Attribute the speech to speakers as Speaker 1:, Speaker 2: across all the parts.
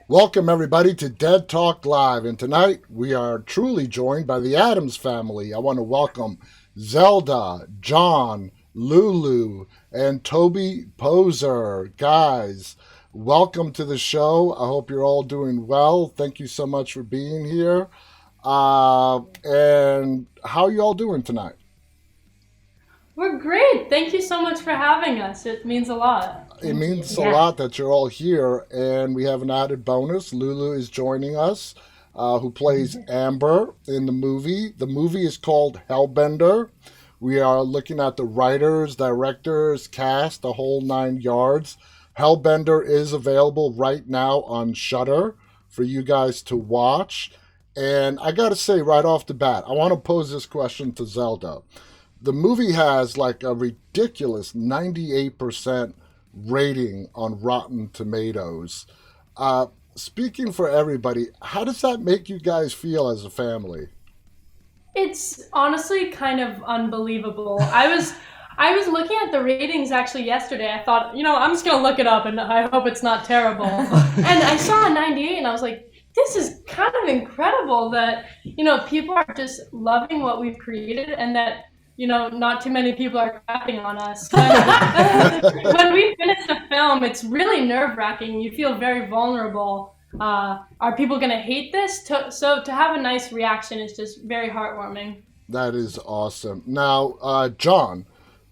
Speaker 1: Welcome, everybody, to Dead Talk Live. And tonight we are truly joined by the Adams family. I want to welcome Zelda, John, Lulu, and Toby Poser. Guys, welcome to the show. I hope you're all doing well. Thank you so much for being here. And how are you all doing tonight?
Speaker 2: We're great. Thank you so much for having us. It means a lot.
Speaker 1: It
Speaker 2: Thank you.
Speaker 1: means a lot that you're all here, and we have an added bonus. Lulu is joining us, who plays Amber in the movie. The movie is called Hellbender. We are looking at the writers, directors, cast, the whole nine yards. Hellbender is available right now on Shudder for you guys to watch. And I gotta say right off the bat, I want to pose this question to Zelda. The movie has like a ridiculous 98% rating on Rotten Tomatoes. Uh, Speaking for everybody, how does that make you guys feel as a family?
Speaker 2: It's honestly kind of unbelievable. I was looking at the ratings actually yesterday. I thought, I'm just gonna look it up and I hope it's not terrible. And I saw a 98 and I was like, this is kind of incredible that, people are just loving what we've created and that not too many people are crapping on us. When we finish the film, it's really nerve-wracking. You feel very vulnerable. Are people going to hate this? So to have a nice reaction is just very heartwarming.
Speaker 1: That is awesome. Now, John,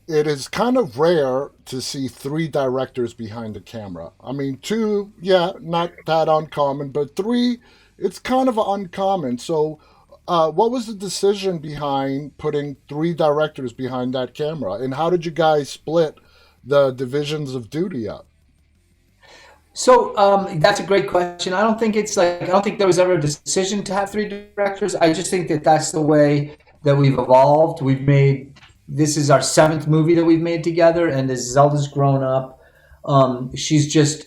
Speaker 1: it is kind of rare to see three directors behind the camera. I mean, two, yeah, not that uncommon, but three, it's kind of uncommon. So, what was the decision behind putting three directors behind that camera, and how did you guys split the divisions of duty up?
Speaker 3: That's a great question. I don't think there was ever a decision to have three directors. I just think that that's the way that we've evolved. This is our seventh movie that we've made together, and as Zelda's grown up, she's just,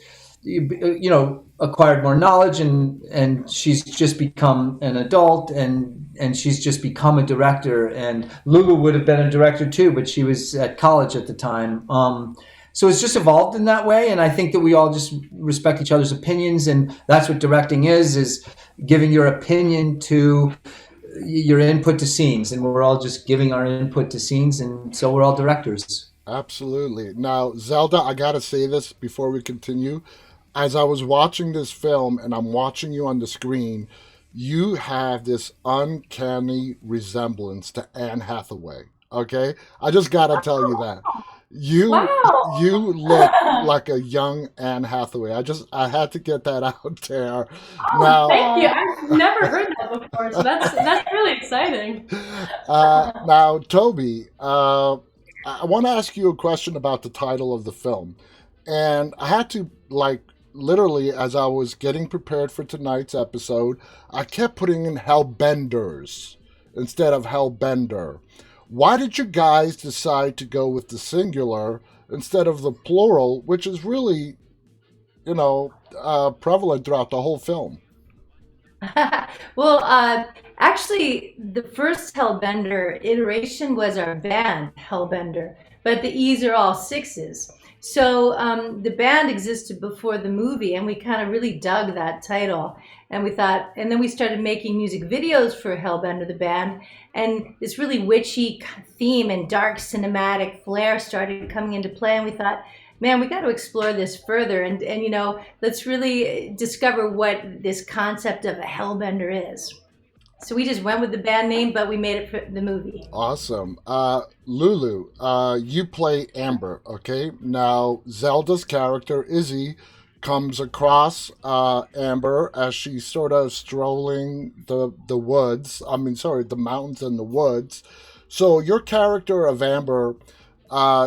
Speaker 3: acquired more knowledge, and she's just become an adult, and she's just become a director. And Lulu would have been a director too, but she was at college at the time. So it's just evolved in that way, and I think that we all just respect each other's opinions, and that's what directing is giving your opinion to your input to scenes, and we're all just giving our input to scenes, and so we're all directors.
Speaker 1: Absolutely. Now, Zelda, I gotta say this before we continue. As I was watching this film and I'm watching you on the screen, you have this uncanny resemblance to Anne Hathaway. Okay? I just gotta tell you that. You
Speaker 2: Wow.
Speaker 1: you look like a young Anne Hathaway. I had to get that out there.
Speaker 2: Oh,
Speaker 1: Now,
Speaker 2: thank you. I've never heard that before, so that's really exciting.
Speaker 1: now, Toby, I want to ask you a question about the title of the film, and I had to like literally as I was getting prepared for tonight's episode, I kept putting in Hellbenders instead of Hellbender. Why did you guys decide to go with the singular instead of the plural, which is really, prevalent throughout the whole film?
Speaker 4: Well, actually, the first Hellbender iteration was our band, Hellbender, but the E's are all sixes. So the band existed before the movie, and we kind of really dug that title. And we thought, and then we started making music videos for Hellbender, the band, and this really witchy theme and dark cinematic flair started coming into play. And we thought, man, we got to explore this further, and let's really discover what this concept of a Hellbender is. So we just went with the band name, but we made it for the movie.
Speaker 1: Awesome. Lulu, you play Amber, okay? Now, Zelda's character, Izzy, comes across Amber as she's sort of strolling the woods. I mean, sorry, the mountains and the woods. So, your character of Amber,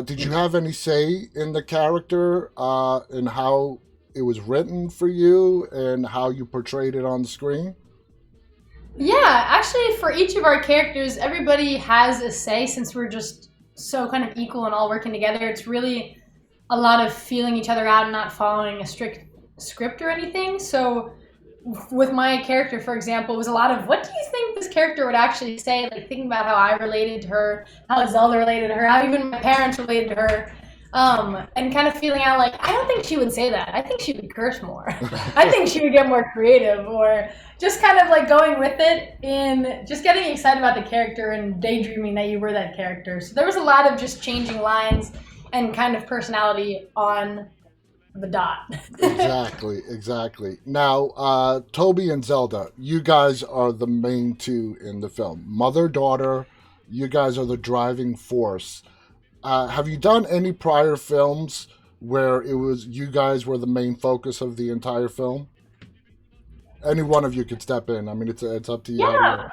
Speaker 1: did you have any say in the character and how it was written for you and how you portrayed it on the screen?
Speaker 2: Yeah, actually, for each of our characters, everybody has a say since we're just so kind of equal and all working together. It's really a lot of feeling each other out and not following a strict script or anything. So, with my character, for example, it was a lot of what do you think this character would actually say? Like thinking about how I related to her, how Zelda related to her, how even my parents related to her. and kind of feeling out like, I don't think she would say that. I think she would curse more. I think she would get more creative, or just kind of like going with it in just getting excited about the character and daydreaming that you were that character. So there was a lot of just changing lines and kind of personality on the dot.
Speaker 1: Exactly. Now, Toby and Zelda, you guys are the main two in the film. Mother, daughter, you guys are the driving force. Have you done any prior films where it was you guys were the main focus of the entire film? Any one of you could step in. I mean, it's up to you.
Speaker 2: Yeah.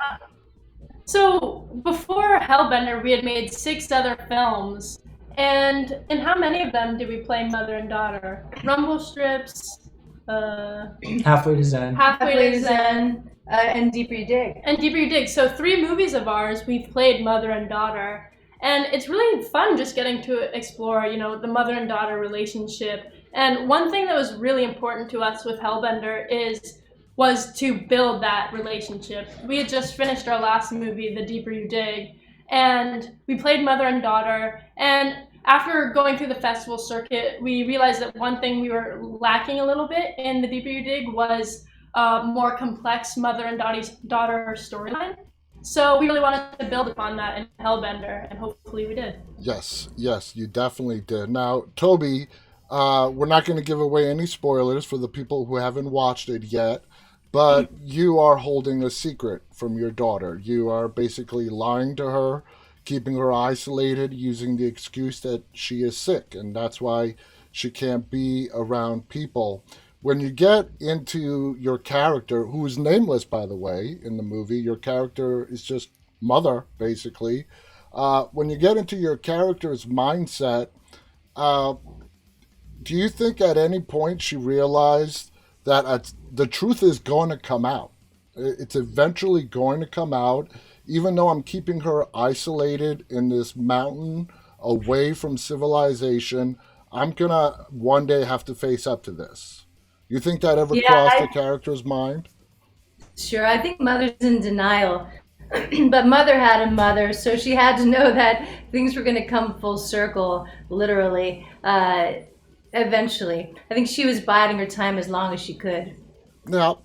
Speaker 2: So before Hellbender, we had made 6 other films. And in how many of them did we play mother and daughter? Rumble Strips,
Speaker 3: Halfway to Zen.
Speaker 2: Halfway to Zen,
Speaker 4: and Deeper You Dig.
Speaker 2: and Deeper You Dig. So 3 movies of ours, we've played mother and daughter. And it's really fun just getting to explore, the mother and daughter relationship. And one thing that was really important to us with Hellbender was to build that relationship. We had just finished our last movie, The Deeper You Dig, and we played mother and daughter. And after going through the festival circuit, we realized that one thing we were lacking a little bit in The Deeper You Dig was a more complex mother and daughter storyline. So we really wanted to build upon that in Hellbender, and hopefully we did.
Speaker 1: Yes, you definitely did. Now, Toby, we're not going to give away any spoilers for the people who haven't watched it yet, but you are holding a secret from your daughter. You are basically lying to her, keeping her isolated, using the excuse that she is sick, and that's why she can't be around people. When you get into your character, who is nameless, by the way, in the movie, your character is just mother, basically. When you get into your character's mindset, do you think at any point she realized that the truth is going to come out? It's eventually going to come out, even though I'm keeping her isolated in this mountain away from civilization. I'm going to one day have to face up to this. You think that ever crossed the character's mind?
Speaker 4: Sure, I think Mother's in denial. But Mother had a mother, so she had to know that things were going to come full circle, literally, eventually. I think she was biding her time as long as she could.
Speaker 1: Now,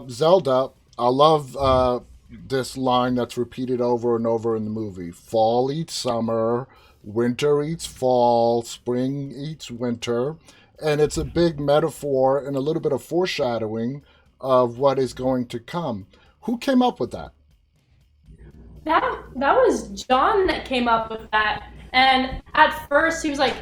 Speaker 1: Zelda, I love this line that's repeated over and over in the movie. Fall eats summer, winter eats fall, spring eats winter. And it's a big metaphor and a little bit of foreshadowing of what is going to come. Who came up with that?
Speaker 2: That was John that came up with that. And at first he was like,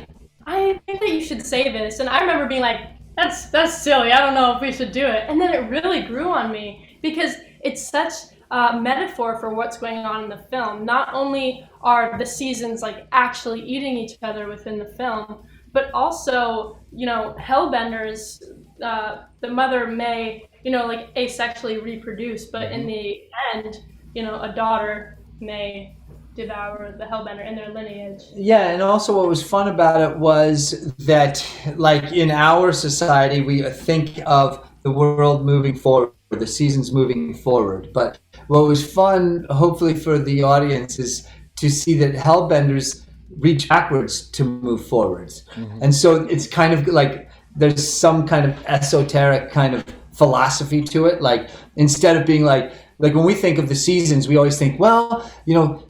Speaker 2: I think that you should say this. And I remember being like, that's silly. I don't know if we should do it. And then it really grew on me because it's such a metaphor for what's going on in the film. Not only are the seasons like actually eating each other within the film, but also, Hellbenders, the mother may, like asexually reproduce, but in the end, a daughter may devour the Hellbender in their lineage.
Speaker 3: Yeah, and also what was fun about it was that, like, in our society, we think of the world moving forward, the seasons moving forward. But what was fun, hopefully for the audience, is to see that Hellbenders reach backwards to move forwards. And so it's kind of like there's some kind of esoteric kind of philosophy to it. Like, instead of being like when we think of the seasons, we always think, well,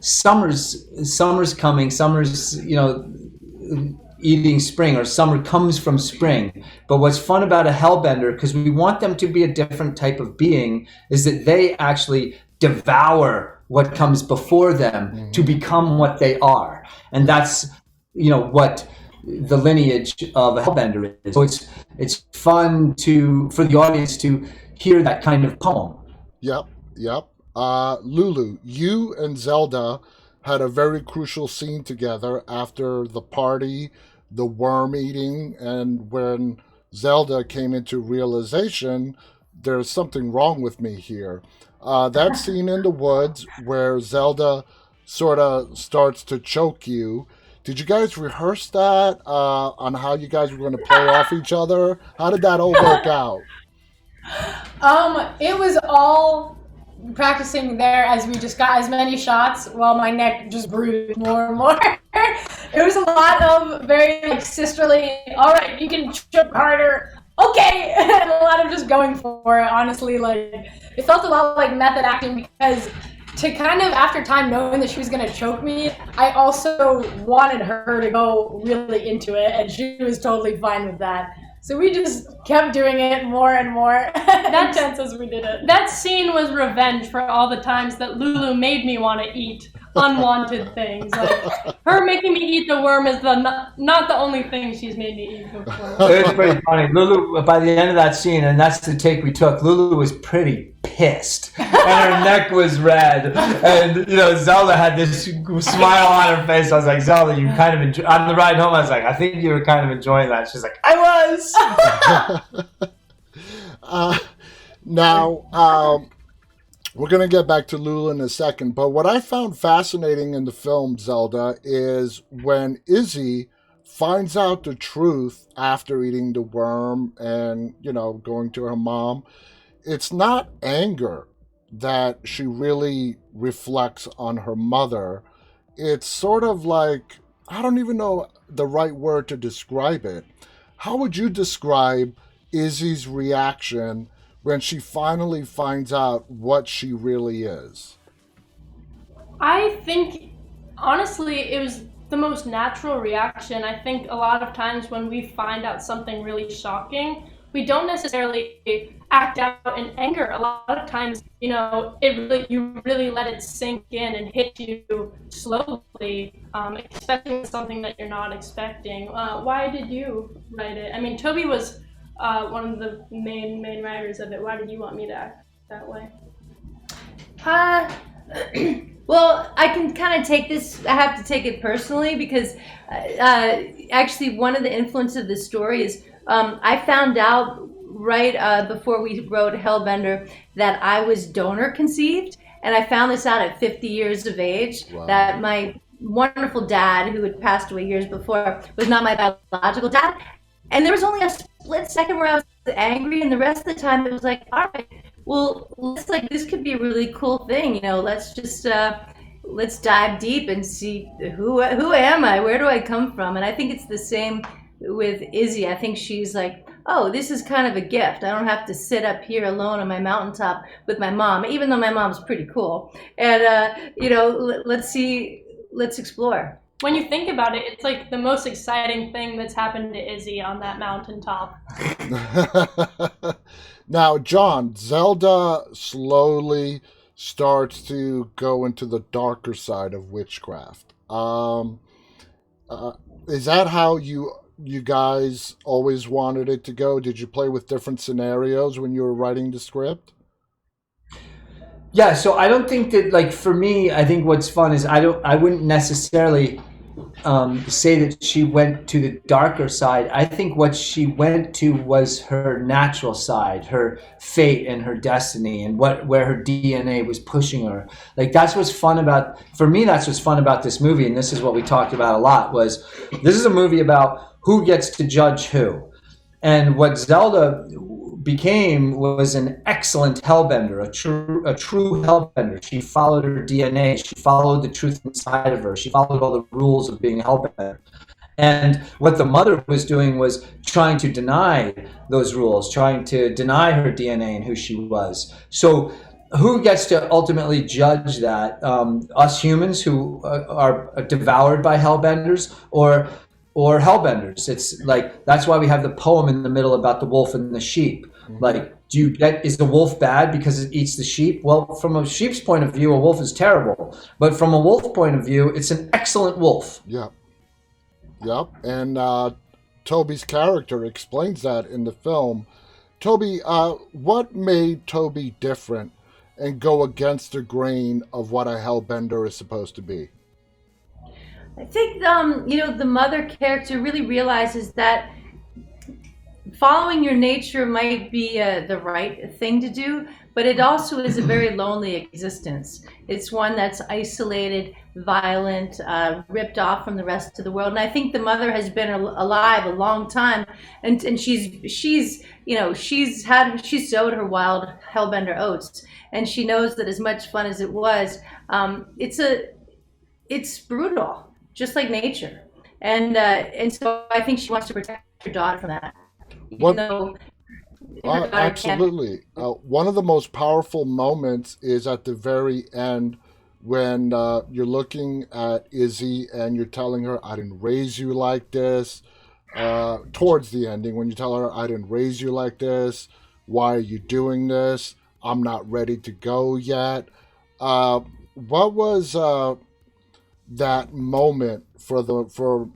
Speaker 3: summer's coming, summer's, eating spring, or summer comes from spring. But what's fun about a Hellbender, because we want them to be a different type of being, is that they actually devour what comes before them to become what they are. And that's, what the lineage of a Hellbender is. So it's fun for the audience to hear that kind of poem.
Speaker 1: Yep. Lulu, you and Zelda had a very crucial scene together after the party, the worm eating, and when Zelda came into realization, there's something wrong with me here. That scene in the woods where Zelda sort of starts to choke you. Did you guys rehearse that on how you guys were going to play off each other? How did that all work out?
Speaker 2: It was all practicing there as we just got as many shots while my neck just grew more and more. It was a lot of very like sisterly, all right, you can choke harder, okay, and a lot of just going for it. Honestly, like it felt a lot like method acting because to kind of after time knowing that she was gonna choke me, I also wanted her to go really into it, and she was totally fine with that. So we just kept doing it more and more intense as we did it.
Speaker 5: That scene was revenge for all the times that Lulu made me want to eat unwanted things. Like her making me eat the worm is not the only thing she's made me eat before.
Speaker 3: It was pretty funny. Lulu, by the end of that scene, and that's the take we took, Lulu was pretty pissed. And her neck was red. And, Zelda had this smile on her face. I was like, Zelda, you kind of enjoy. On the ride home, I was like, I think you were kind of enjoying that. She's like, I was.
Speaker 1: Now, we're going to get back to Lulu in a second, but what I found fascinating in the film, Zelda, is when Izzy finds out the truth after eating the worm and, going to her mom. It's not anger that she really reflects on her mother. It's sort of like, I don't even know the right word to describe it. How would you describe Izzy's reaction when she finally finds out what she really is?
Speaker 5: I think, honestly, it was the most natural reaction. I think a lot of times when we find out something really shocking, we don't necessarily act out in anger. A lot of times, you really let it sink in and hit you slowly, expecting something that you're not expecting. Why did you write it? I mean, Toby was one of the main writers of it. Why did you want me to act that way?
Speaker 4: Well, I can kind of take this, I have to take it personally because actually one of the influence of the story is I found out right before we wrote Hellbender that I was donor conceived, and I found this out at 50 years of age. Wow. That my wonderful dad, who had passed away years before, was not my biological dad. And there was only a split second where I was angry, and the rest of the time it was like, all right, well, this could be a really cool thing, let's just let's dive deep and see who am I, where do I come from? And I think it's the same with Izzy. I think she's like, oh, this is kind of a gift. I don't have to sit up here alone on my mountaintop with my mom, even though my mom's pretty cool. And let's explore.
Speaker 5: When you think about it, it's like the most exciting thing that's happened to Izzy on that mountaintop.
Speaker 1: Now, John, Zelda slowly starts to go into the darker side of witchcraft. Is that how you guys always wanted it to go? Did you play with different scenarios when you were writing the script?
Speaker 3: Yeah, so I don't think that, like, for me, I think what's fun is I wouldn't necessarily say that she went to the darker side. I think what she went to was her natural side, her fate and her destiny, and where her DNA was pushing her. Like, that's what's fun about, for me, that's what's fun about this movie, and this is what we talked about a lot, was this is a movie about who gets to judge who. And what Zelda became was an excellent Hellbender, a true Hellbender. She followed her DNA. She followed the truth inside of her. She followed all the rules of being a Hellbender. And what the mother was doing was trying to deny those rules, trying to deny her DNA and who she was. So who gets to ultimately judge that? Us humans who are devoured by Hellbenders, or Hellbenders? It's like, that's why we have the poem in the middle about the wolf and the sheep. Like, is the wolf bad because it eats the sheep? Well, from a sheep's point of view, a wolf is terrible. But from a wolf point of view, it's an excellent wolf.
Speaker 1: Yep. And Toby's character explains that in the film. Toby, what made Toby different and go against the grain of what a Hellbender is supposed to be?
Speaker 4: I think, the mother character really realizes that following your nature might be the right thing to do, but it also is a very lonely existence. It's one that's isolated, violent, ripped off from the rest of the world. And I think the mother has been alive a long time, and she's sowed her wild Hellbender oats, and she knows that as much fun as it was, it's brutal, just like nature. And so I think she wants to protect her daughter from that. Even though
Speaker 1: absolutely. One of the most powerful moments is at the very end when you're looking at Izzy and you're telling her, I didn't raise you like this. Towards the ending, when you tell her, I didn't raise you like this. Why are you doing this? I'm not ready to go yet. What was that moment for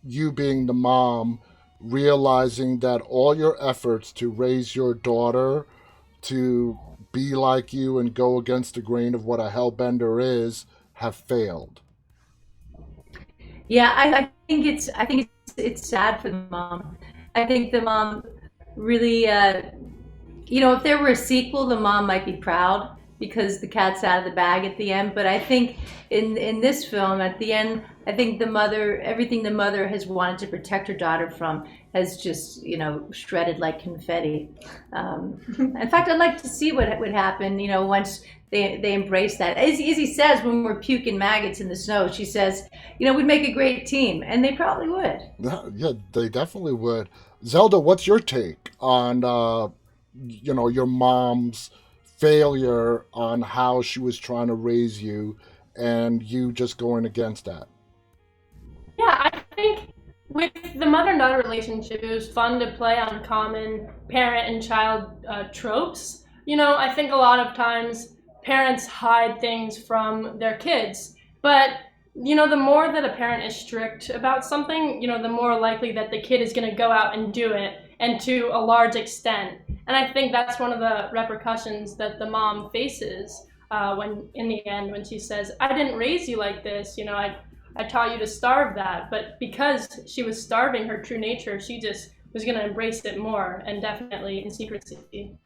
Speaker 1: you being the mom, realizing that all your efforts to raise your daughter to be like you and go against the grain of what a hellbender is have failed?
Speaker 4: Yeah, I think it's sad for the mom. I think the mom really, if there were a sequel, the mom might be proud because the cat's out of the bag at the end. But I think in this film, at the end, I think everything the mother has wanted to protect her daughter from has just, shredded like confetti. In fact, I'd like to see what would happen, once they embrace that. As Izzy says, when we're puking maggots in the snow, she says, we'd make a great team. And they probably would.
Speaker 1: Yeah, they definitely would. Zelda, what's your take on, your mom's failure on how she was trying to raise you and you just going against that?
Speaker 5: Yeah, I think with the mother and daughter relationship, it was fun to play on common parent and child tropes. I think a lot of times parents hide things from their kids, but the more that a parent is strict about something, the more likely that the kid is going to go out and do it, and to a large extent. And I think that's one of the repercussions that the mom faces when, in the end, when she says, I didn't raise you like this, I taught you to starve that. But because she was starving her true nature, she just was going to embrace it more, and definitely in secrecy.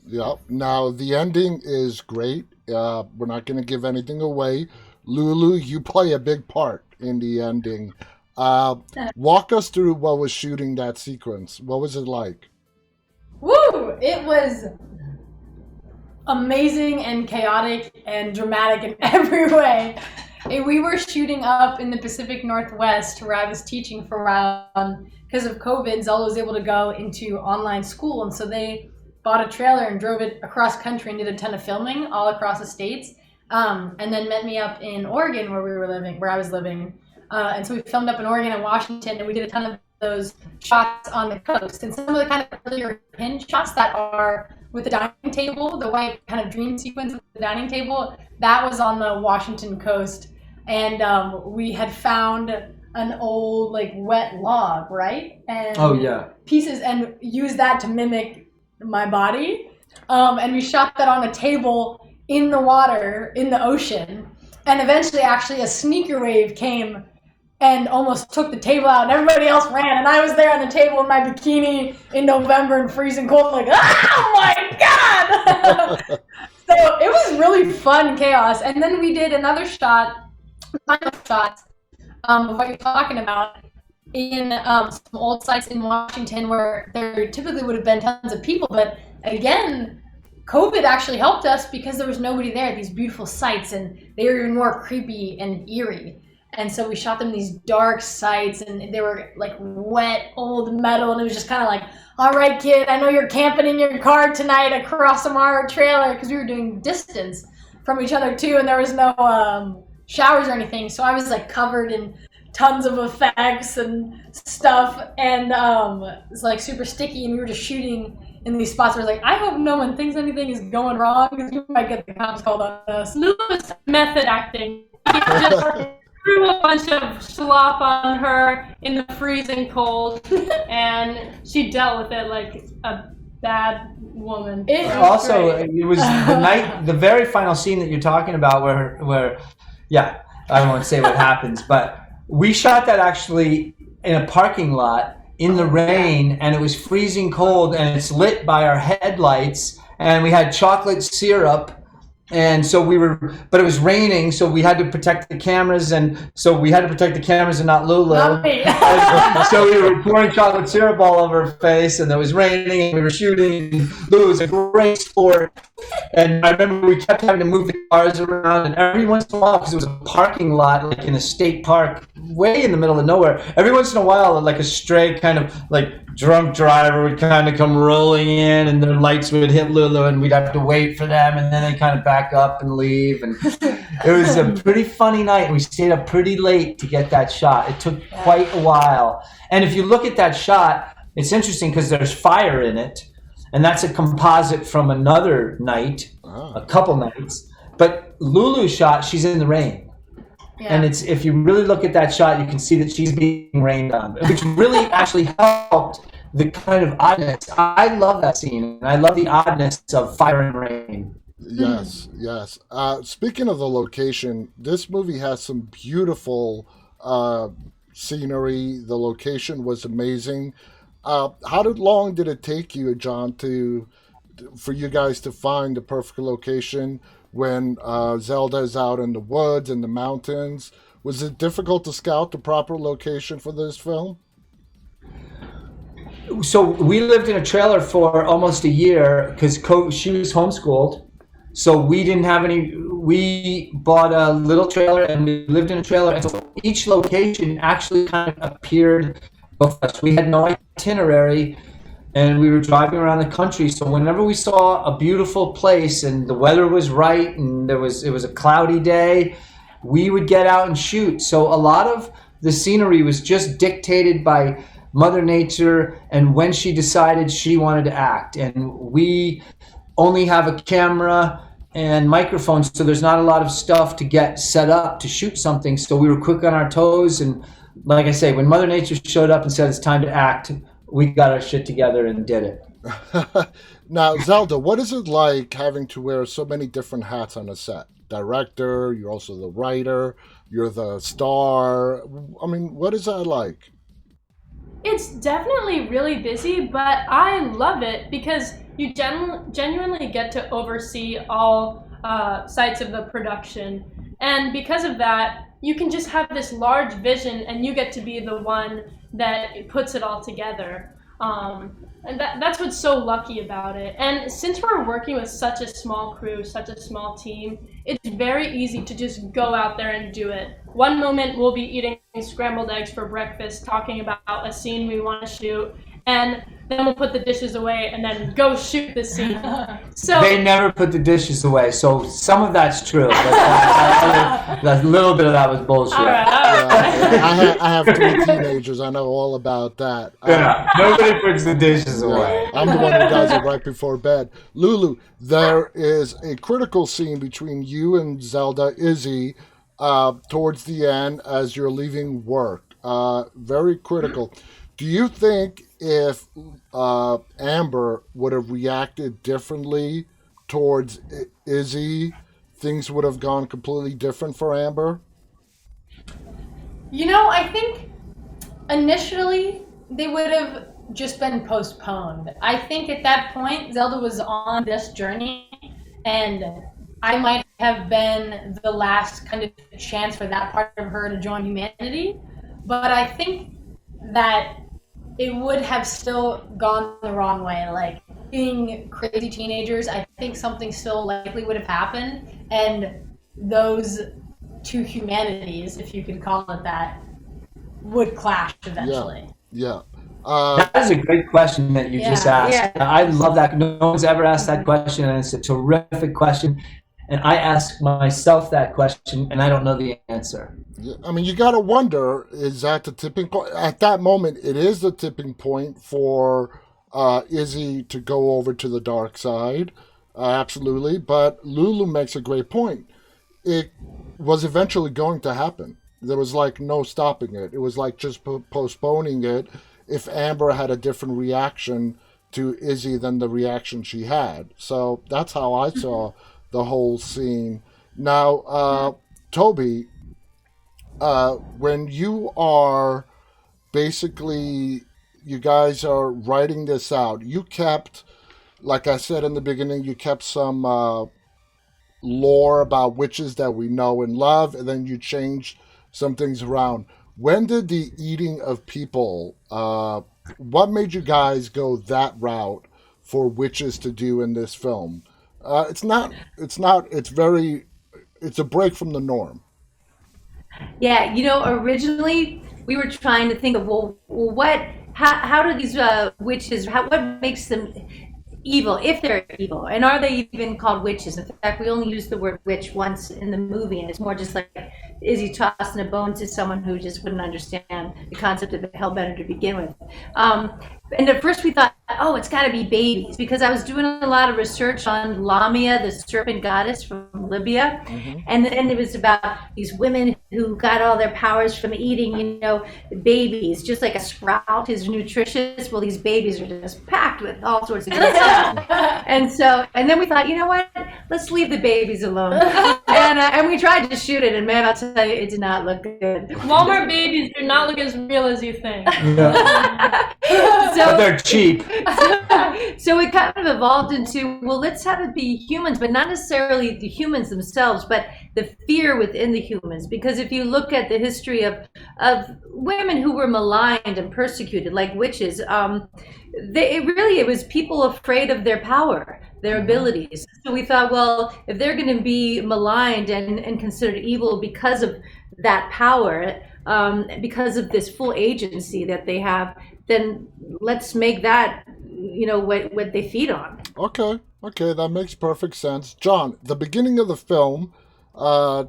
Speaker 1: Yeah. Now, the ending is great. We're not going to give anything away. Lulu, you play a big part in the ending. Walk us through what was shooting that sequence. What was it like?
Speaker 2: Woo! It was amazing and chaotic and dramatic in every way. We were shooting up in the Pacific Northwest where I was teaching for around, because of COVID, Zelda was able to go into online school, and so they bought a trailer and drove it across country and did a ton of filming all across the states, and then met me up in Oregon where I was living. And so we filmed up in Oregon and Washington, and we did a ton of those shots on the coast. And some of the kind of earlier pin shots that are with the dining table, the white kind of dream sequence with the dining table, that was on the Washington coast. And we had found an old wet log, right? And
Speaker 3: Oh yeah.
Speaker 2: pieces, and used that to mimic my body. And we shot that on a table in the water, in the ocean. And eventually actually a sneaker wave came and almost took the table out, and everybody else ran, and I was there on the table in my bikini in November and freezing cold, like, oh my God! So it was really fun chaos. And then we did another final shot of what you're talking about in some old sites in Washington where there typically would have been tons of people, but again, COVID actually helped us because there was nobody there, these beautiful sites, and they were even more creepy and eerie. And so we shot them in these dark sites, and they were wet old metal, and it was just kind of like, all right, kid, I know you're camping in your car tonight across from our trailer, because we were doing distance from each other too, and there was no showers or anything. So I was covered in tons of effects and stuff, and it was super sticky, and we were just shooting in these spots where I hope no one thinks anything is going wrong, because we might get the cops called on us.
Speaker 5: Lulu was method acting. He just threw a bunch of slop on her in the freezing cold, and she dealt with it like a bad woman.
Speaker 2: It
Speaker 3: was the very final scene that you're talking about where yeah, I won't say what happens, but we shot that actually in a parking lot in the rain, and it was freezing cold, and it's lit by our headlights, and we had chocolate syrup. And so but it was raining, so we had to protect the cameras, and not Lulu.
Speaker 2: Not me.
Speaker 3: So we were pouring chocolate syrup all over her face, and it was raining, and we were shooting. Lulu was a great sport. And I remember we kept having to move the cars around, and every once in a while, because it was a parking lot, like in a state park, way in the middle of nowhere, every once in a while, like a stray kind of like drunk driver would kind of come rolling in, and their lights would hit Lulu, and we'd have to wait for them, and then they kind of back up and leave. And it was a pretty funny night. We stayed up pretty late to get that shot. It took quite a while. And if you look at that shot, it's interesting because there's fire in it. And that's a composite from another night, a couple nights. But Lulu's shot, she's in the rain. Yeah. And if you really look at that shot, you can see that she's being rained on, which really actually helped the kind of oddness. I love that scene, and I love the oddness of fire and rain.
Speaker 1: Yes, yes. Speaking of the location, this movie has some beautiful scenery. The location was amazing. How long did it take you, John, for you guys to find the perfect location when Zelda is out in the woods and the mountains? Was it difficult to scout the proper location for this film?
Speaker 3: So we lived in a trailer for almost a year because she was homeschooled. So we didn't have we bought a little trailer and we lived in a trailer. And so each location actually kind of appeared before us. We had no itinerary, and we were driving around the country. So whenever we saw a beautiful place and the weather was right and it was a cloudy day, we would get out and shoot. So a lot of the scenery was just dictated by Mother Nature and when she decided she wanted to act. And we only have a camera and microphones, so there's not a lot of stuff to get set up to shoot something. So we were quick on our toes, and like I say, when Mother Nature showed up and said it's time to act, we got our shit together and did it.
Speaker 1: Now, Zelda, what is it like having to wear so many different hats on a set? Director, you're also the writer, you're the star. I mean, what is that like?
Speaker 2: It's definitely really busy, but I love it because you genuinely get to oversee all sides of the production. And because of that, you can just have this large vision and you get to be the one that puts it all together. And that's what's so lucky about it. And since we're working with such a small crew, such a small team, it's very easy to just go out there and do it. One moment we'll be eating scrambled eggs for breakfast, talking about a scene we want to shoot, and then we'll put the dishes away and then go shoot the scene. So
Speaker 3: they never put the dishes away, so some of that's true, but a little bit of that was bullshit.
Speaker 2: All right.
Speaker 1: Yeah, I have 3 teenagers. I know all about that.
Speaker 3: Yeah, nobody puts the dishes away.
Speaker 1: I'm the one who does it right before bed. Lulu, there is a critical scene between you and Zelda, Izzy, towards the end as you're leaving work. Very critical. Do you think if Amber would have reacted differently towards Izzy, things would have gone completely different for Amber?
Speaker 4: I think initially they would have just been postponed. I think at that point, Zelda was on this journey, and I might have been the last kind of chance for that part of her to join humanity. But I think that it would have still gone the wrong way. Like, being crazy teenagers, I think something still likely would have happened, and those two humanities, if you could call it that, would clash eventually.
Speaker 1: Yeah.
Speaker 3: That is a great question that you just asked. Yeah. I love that. No one's ever asked that question, and it's a terrific question. And I ask myself that question, and I don't know the answer.
Speaker 1: I mean, you got to wonder, is that the tipping point? At that moment, it is the tipping point for Izzy to go over to the dark side. Absolutely. But Lulu makes a great point. It was eventually going to happen. There was like no stopping it. It was like just postponing it if Amber had a different reaction to Izzy than the reaction she had. So that's how I saw the whole scene. Now, Toby, when you are basically, you guys are writing this out, you kept like I said in the beginning, you kept some lore about witches that we know and love, and then you changed some things around. When did the eating of people, what made you guys go that route for witches to do in this film? It's a break from the norm.
Speaker 4: Yeah, originally we were trying to think of, how do these witches, what makes them evil, if they're evil, and are they even called witches? In fact, we only use the word witch once in the movie, and it's more just like, is he tossing a bone to someone who just wouldn't understand the concept of a hellbender to begin with? And at first we thought, oh, it's got to be babies, because I was doing a lot of research on Lamia, the serpent goddess from Libya, and it was about these women who got all their powers from eating, babies, just like a sprout is nutritious. Well, these babies are just packed with all sorts of good stuff. And then we thought, you know what? Let's leave the babies alone. And we tried to shoot it, and man, I'll tell you, it did not look good.
Speaker 5: Walmart babies do not look as real as you think.
Speaker 3: But they're cheap.
Speaker 4: So it kind of evolved into, well, let's have it be humans, but not necessarily the humans themselves, but the fear within the humans. Because if you look at the history of women who were maligned and persecuted, like witches, it was people afraid of their power, their abilities. So we thought, well, if they're going to be maligned and considered evil because of that power, because of this full agency that they have, then let's make that, what they feed on.
Speaker 1: Okay, that makes perfect sense. John, the beginning of the film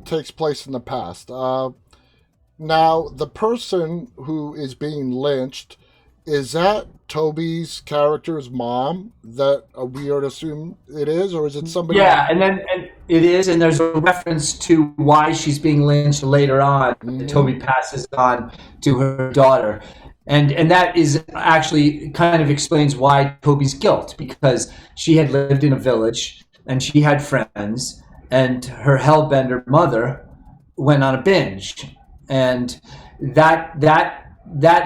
Speaker 1: takes place in the past. Now, the person who is being lynched, is that Toby's character's mom that we are to assume it is, or is it somebody?
Speaker 3: Yeah, and it is, and there's a reference to why she's being lynched later on. Toby passes on to her daughter. And that is actually kind of explains why Toby's guilt, because she had lived in a village and she had friends, and her hellbender mother went on a binge. And that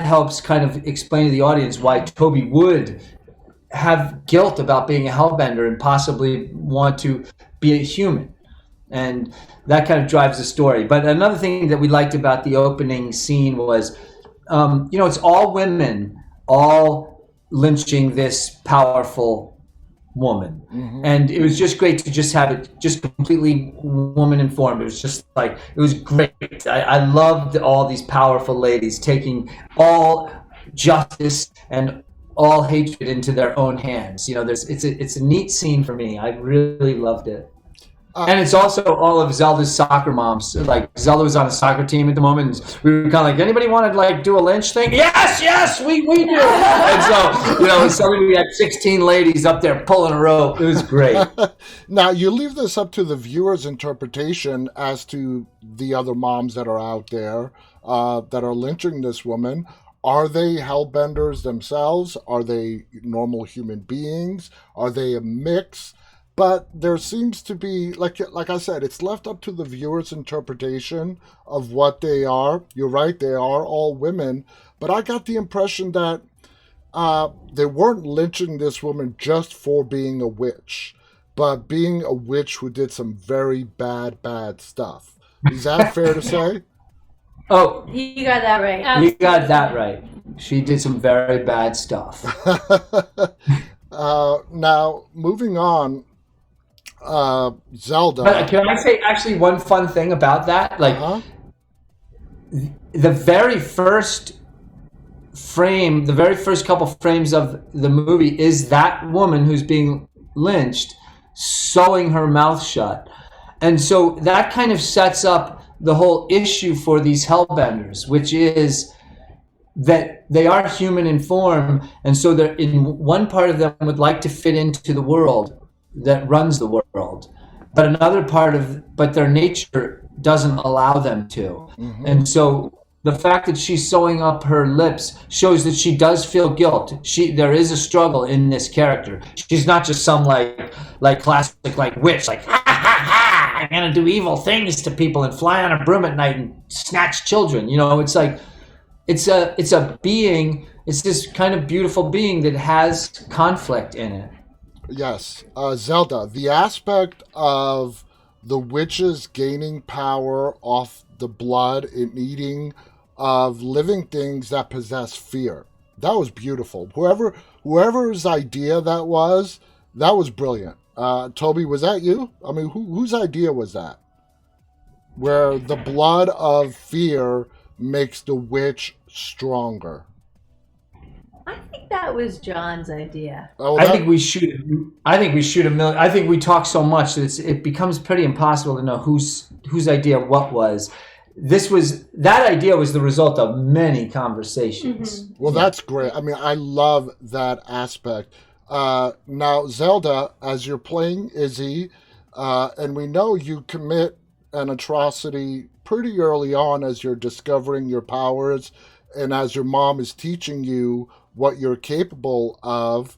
Speaker 3: helps kind of explain to the audience why Toby would have guilt about being a hellbender and possibly want to be a human. And that kind of drives the story. But another thing that we liked about the opening scene was, it's all women, all lynching this powerful woman. And it was just great to just have it just completely woman informed. It was just like, it was great. I loved all these powerful ladies taking all justice and all hatred into their own hands. It's a neat scene for me. I really loved it. And it's also all of Zelda's soccer moms. Like, Zelda was on a soccer team at the moment, and we were kind of like, anybody want to do a lynch thing? Yes, we do. And so, suddenly we had 16 ladies up there pulling a rope. It was great.
Speaker 1: Now, you leave this up to the viewer's interpretation as to the other moms that are out there that are lynching this woman. Are they hellbenders themselves? Are they normal human beings? Are they a mix? But there seems to be, like I said, it's left up to the viewer's interpretation of what they are. You're right, they are all women. But I got the impression that they weren't lynching this woman just for being a witch, but being a witch who did some very bad stuff. Is that fair to say?
Speaker 3: Oh,
Speaker 4: you got that right.
Speaker 3: You got that right. She did some very bad stuff.
Speaker 1: Now, moving on. Zelda.
Speaker 3: But can I say actually one fun thing about that? The very first frame, the very first couple frames of the movie is that woman who's being lynched sewing her mouth shut. And so that kind of sets up the whole issue for these hellbenders, which is that they are human in form, and so they're in one part of them would like to fit into the world that runs the world, but their nature doesn't allow them to. And so the fact that she's sewing up her lips shows that she does feel guilt. There is a struggle in this character. She's not just some like classic witch, like ha ha ha, I'm gonna do evil things to people and fly on a broom at night and snatch children. It's like it's a being. It's this kind of beautiful being that has conflict in it.
Speaker 1: Yes, Zelda. The aspect of the witches gaining power off the blood and eating of living things that possess fear. That was beautiful. Whoever's idea that was brilliant. Toby, was that you? I mean, whose idea was that? Where the blood of fear makes the witch stronger.
Speaker 4: I think that was John's idea.
Speaker 1: Oh,
Speaker 3: I think we shoot. I think we shoot a million. I think we talk so much that it becomes pretty impossible to know whose idea what was. That idea was the result of many conversations.
Speaker 1: Well, that's great. I mean, I love that aspect. Now, Zelda, as you're playing Izzy, and we know you commit an atrocity pretty early on as you're discovering your powers and as your mom is teaching you what you're capable of,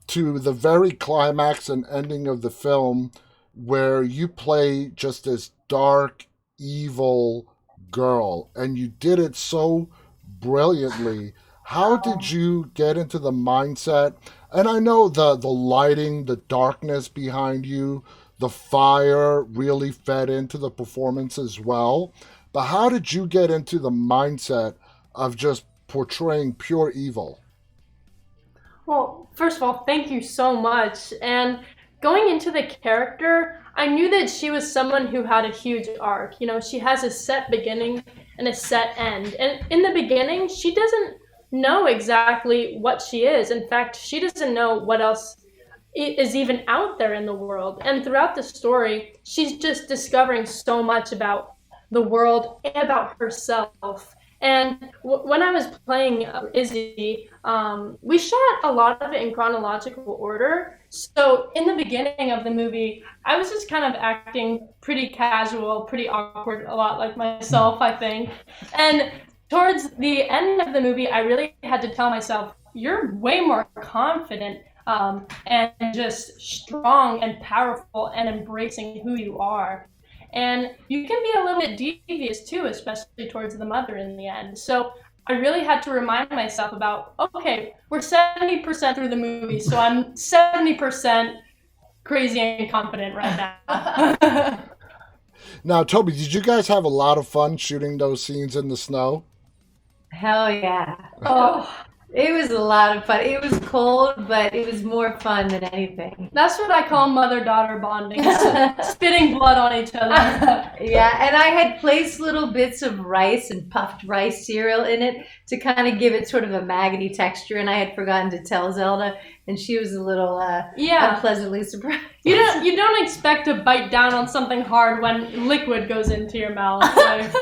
Speaker 1: to the very climax and ending of the film where you play just this dark, evil girl, and you did it so brilliantly. How did you get into the mindset? And I know the lighting, the darkness behind you, the fire really fed into the performance as well. But how did you get into the mindset of just portraying pure evil?
Speaker 5: Well, first of all, thank you so much. And going into the character, I knew that she was someone who had a huge arc. You know, she has a set beginning and a set end. And in the beginning, she doesn't know exactly what she is. In fact, she doesn't know what else is even out there in the world. And throughout the story, she's just discovering so much about the world and about herself. And when I was playing Izzy, we shot a lot of it in chronological order. So in the beginning of the movie, I was just kind of acting pretty casual, pretty awkward, a lot like myself, I think. And towards the end of the movie, I really had to tell myself, you're way more confident and just strong and powerful and embracing who you are. And you can be a little bit devious too, especially towards the mother in the end. So I really had to remind myself about, okay, we're 70% through the movie, so I'm 70% crazy and confident right now.
Speaker 1: Now, Toby, did you guys have a lot of fun shooting those scenes in the snow?
Speaker 4: Hell yeah.
Speaker 5: Oh,
Speaker 4: It was a lot of fun. It was cold, but it was more fun than anything.
Speaker 5: that's what I call mother-daughter bonding, spitting blood on each other.
Speaker 4: Yeah, and I had placed little bits of rice and puffed rice cereal in it to kind of give it sort of a maggoty texture, and I had forgotten to tell Zelda, and she was a little unpleasantly surprised.
Speaker 5: You don't expect to bite down on something hard when liquid goes into your mouth. Like,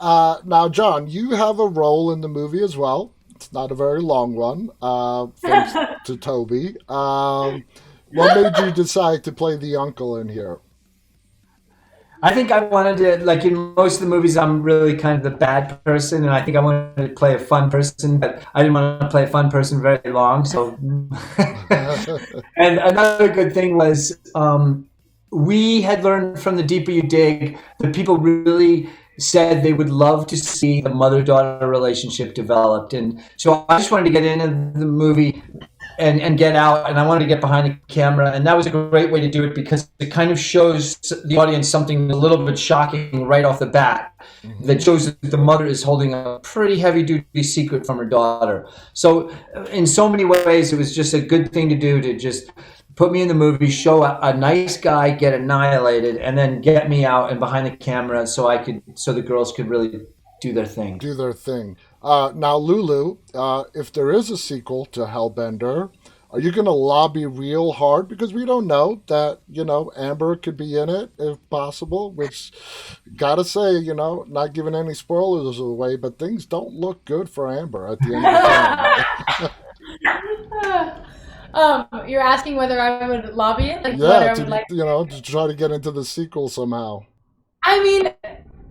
Speaker 1: Now, John, you have a role in the movie as well. It's not a very long one, thanks to Toby. What made you decide to play the uncle in here?
Speaker 3: I think I wanted to, like in most of the movies, I'm really kind of the bad person, and I think I wanted to play a fun person, but I didn't want to play a fun person very long. So, and another good thing was we had learned from The Deeper You Dig that people really said they would love to see the mother-daughter relationship developed, and so I just wanted to get into the movie and get out, and I wanted to get behind the camera, and that was a great way to do it because it kind of shows the audience something a little bit shocking right off the bat, that shows that the mother is holding a pretty heavy-duty secret from her daughter. So in so many ways, it was just a good thing to do, to just put me in the movie, show a nice guy get annihilated, and then get me out and behind the camera so the girls could really do their thing.
Speaker 1: Do their thing. Now, Lulu, if there is a sequel to Hellbender, are you going to lobby real hard? Because we don't know that, Amber could be in it if possible, which, gotta say, not giving any spoilers away, but things don't look good for Amber at the end of the film.
Speaker 2: You're asking whether I would lobby it? Like
Speaker 1: Yeah,
Speaker 2: whether I would like.
Speaker 1: to try to get into the sequel somehow.
Speaker 2: I mean,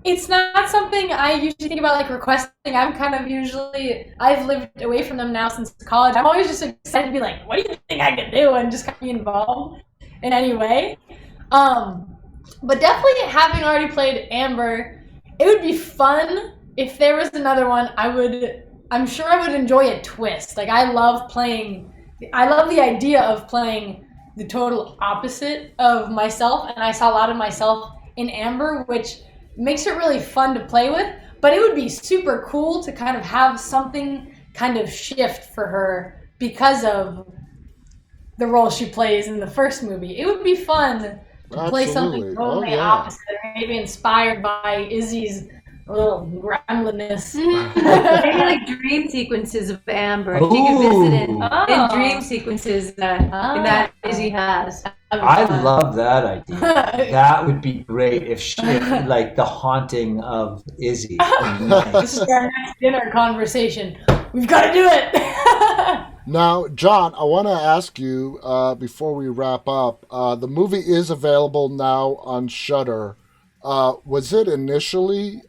Speaker 2: it's not something I usually think about like requesting. I'm kind of I've lived away from them now since college. I'm always just excited to be like, what do you think I could do? And just kind of be involved in any way. But definitely having already played Amber, it would be fun if there was another one. I'm sure I would enjoy a twist. Like I love playing I love the idea of playing the total opposite of myself, and I saw a lot of myself in Amber, which makes it really fun to play with. But it would be super cool to kind of have something kind of shift for her because of the role she plays in the first movie. It would be fun to play something
Speaker 1: Absolutely. Oh,
Speaker 2: totally
Speaker 1: yeah.
Speaker 2: opposite, or maybe inspired by Izzy's little gremlinness.
Speaker 4: Maybe like dream sequences of Amber. If you could visit in
Speaker 2: Oh.
Speaker 4: dream sequences that Izzy has.
Speaker 3: I love that idea. That would be great if she, like the haunting of Izzy.
Speaker 2: This is our next dinner conversation. We've got to do it.
Speaker 1: Now, John, I want to ask you before we wrap up. The movie is available now on Shudder. Was it initially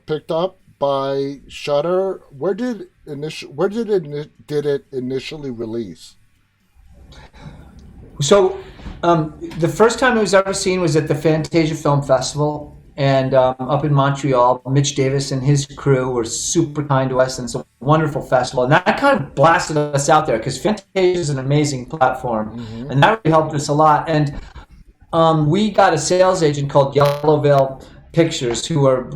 Speaker 1: picked up by Shudder? Where did it initially release?
Speaker 3: So, the first time it was ever seen was at the Fantasia Film Festival, and up in Montreal. Mitch Davis and his crew were super kind to us, and it's a wonderful festival. And that kind of blasted us out there because Fantasia is an amazing platform, and that really helped us a lot. And we got a sales agent called Yellow Veil Pictures, who are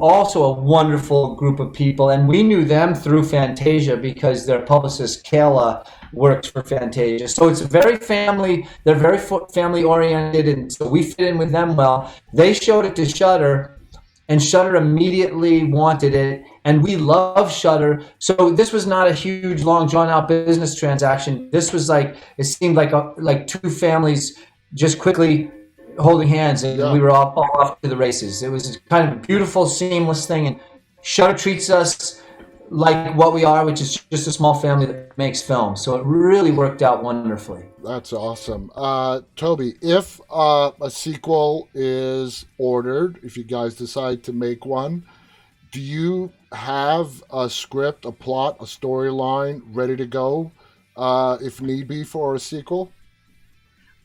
Speaker 3: also a wonderful group of people, and we knew them through Fantasia because their publicist Kayla works for Fantasia. So it's very family. They're very family oriented, and so we fit in with them well. They showed it to Shudder, and Shudder immediately wanted it, and we love Shudder. So this was not a huge, long, drawn-out business transaction. This was like, it seemed like two families just quickly holding hands, and we were all off to the races. It was kind of a beautiful, seamless thing, and Shudder treats us like what we are, which is just a small family that makes films. So it really worked out wonderfully.
Speaker 1: That's awesome. Toby, if a sequel is ordered, if you guys decide to make one, do you have a script, a plot, a storyline ready to go if need be for a sequel?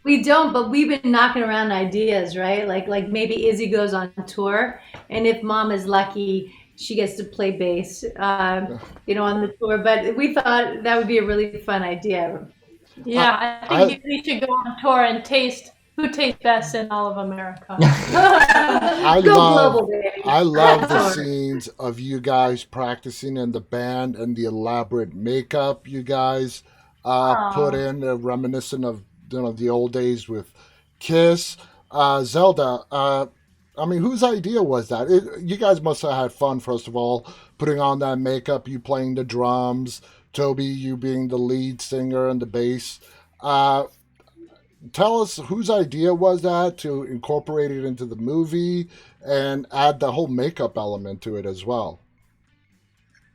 Speaker 4: We don't, but we've been knocking around ideas, right? Like maybe Izzy goes on tour, and if Mom is lucky, she gets to play bass, on the tour. But we thought that would be a really fun idea.
Speaker 2: Yeah, I think we should go on tour and taste who tastes best in all of America.
Speaker 1: I
Speaker 4: Go
Speaker 1: love,
Speaker 4: global, baby.
Speaker 1: I love the scenes of you guys practicing in the band and the elaborate makeup you guys put in, reminiscent of the old days with Kiss. Zelda, whose idea was that? You guys must have had fun, first of all, putting on that makeup, you playing the drums, Toby, you being the lead singer and the bass. Tell us whose idea was that to incorporate it into the movie and add the whole makeup element to it as well.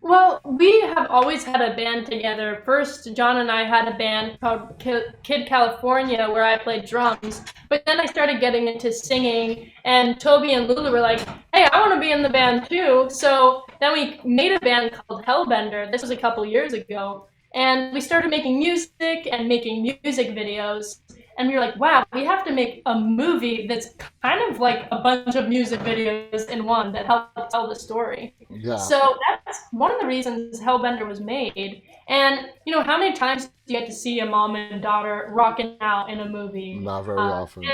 Speaker 2: Well, we have always had a band together. First, John and I had a band called Kid California where I played drums. But then I started getting into singing, and Toby and Lulu were like, hey, I want to be in the band too. So then we made a band called Hellbender. This was a couple years ago. And we started making music and making music videos. And we were like, wow, we have to make a movie that's kind of like a bunch of music videos in one that help tell the story.
Speaker 1: Yeah.
Speaker 2: So that's one of the reasons Hellbender was made. And, how many times do you get to see a mom and daughter rocking out in a movie?
Speaker 1: Not very often.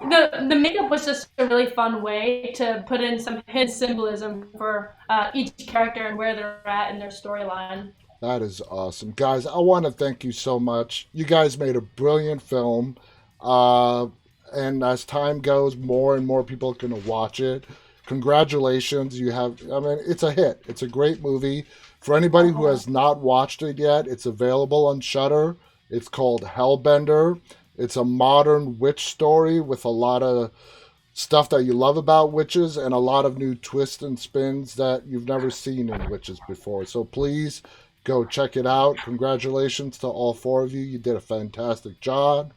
Speaker 2: And the makeup was just a really fun way to put in some hidden symbolism for each character and where they're at in their storyline.
Speaker 1: That is awesome. Guys, I want to thank you so much. You guys made a brilliant film. And as time goes, more and more people are going to watch it. Congratulations. It's a hit. It's a great movie. For anybody who has not watched it yet, it's available on Shudder. It's called Hellbender. It's a modern witch story with a lot of stuff that you love about witches and a lot of new twists and spins that you've never seen in witches before. So please go check it out. Congratulations to all four of you. You did a fantastic job.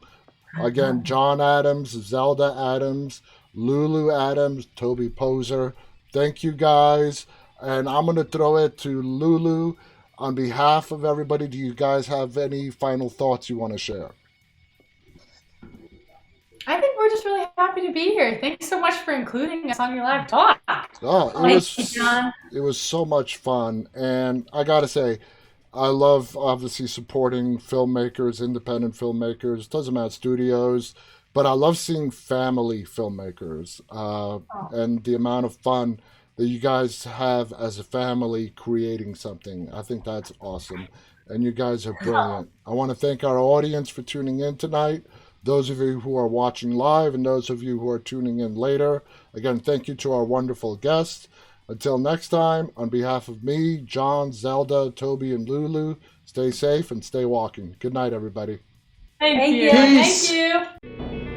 Speaker 1: Again, John Adams, Zelda Adams, Lulu Adams, Toby Poser. Thank you guys. And I'm going to throw it to Lulu. On behalf of everybody, do you guys have any final thoughts you want to share?
Speaker 5: I think we're just really happy to be here. Thanks so much for including us on your live talk.
Speaker 1: Oh,
Speaker 4: Thank you, John.
Speaker 1: it was so much fun. And I got to say, I love obviously supporting filmmakers, independent filmmakers, doesn't matter studios, but I love seeing family filmmakers and the amount of fun that you guys have as a family creating something. I think that's awesome. And you guys are brilliant. I want to thank our audience for tuning in tonight. Those of you who are watching live and those of you who are tuning in later. Again, thank you to our wonderful guests. Until next time, on behalf of me, John, Zelda, Toby, and Lulu, stay safe and stay walking. Good night, everybody.
Speaker 2: Thank
Speaker 4: Thank
Speaker 2: you.
Speaker 4: you.
Speaker 2: Thank
Speaker 3: Peace.
Speaker 2: you.